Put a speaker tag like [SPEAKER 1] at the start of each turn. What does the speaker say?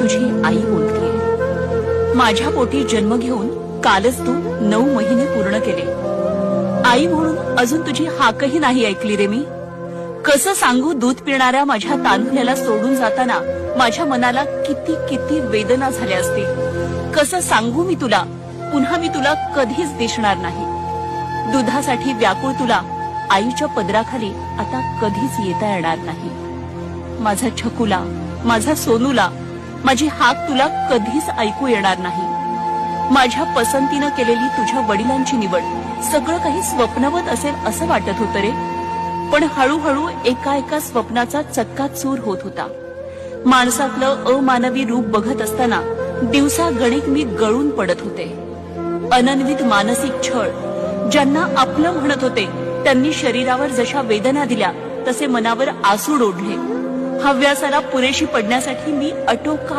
[SPEAKER 1] तुझी आई बोलतेय। माझ्या पोटी जन्म घेऊन कालच तू 9 महिने पूर्ण केले। आई म्हणून अजून तुझी हाकही नाही ऐकली रे मी। कसं सांगू दूध पिणाऱ्या माझ्या तान्हुल्याला सोडून जाताना माझ्या मनाला किती किती वेदना झाल्या असतील। कसं सांगू मी तुला, पुन्हा मी तुला कधीच दिसणार नाही। दुधासाठी व्याकुळ तुला आईच्या पदराखाली आता कधीच येता येणार नाही। माझा छकुला, माझा सोनूला, माझी हाक तुला कधीच ऐकू येणार नाही। माझ्या पसंतीनं केलेली तुझ्या वडिलांची निवड सगळं काही स्वप्नवत असेल असं वाटत होतं रे। पण हळूहळू एका एका स्वप्नाचा चक्काचूर होत होता। माणसातलं अमानवी रूप बघत असताना दिवसा गणिक मी गळून पडत होते। अनन्वित मानसिक छळ, ज्यांना आपलं म्हणत होते त्यांनी शरीरावर जशा वेदना दिल्या तसे मनावर आसूड ओढले। हव्यासाला पुरेशी पडण्यासाठी मी अटोकाट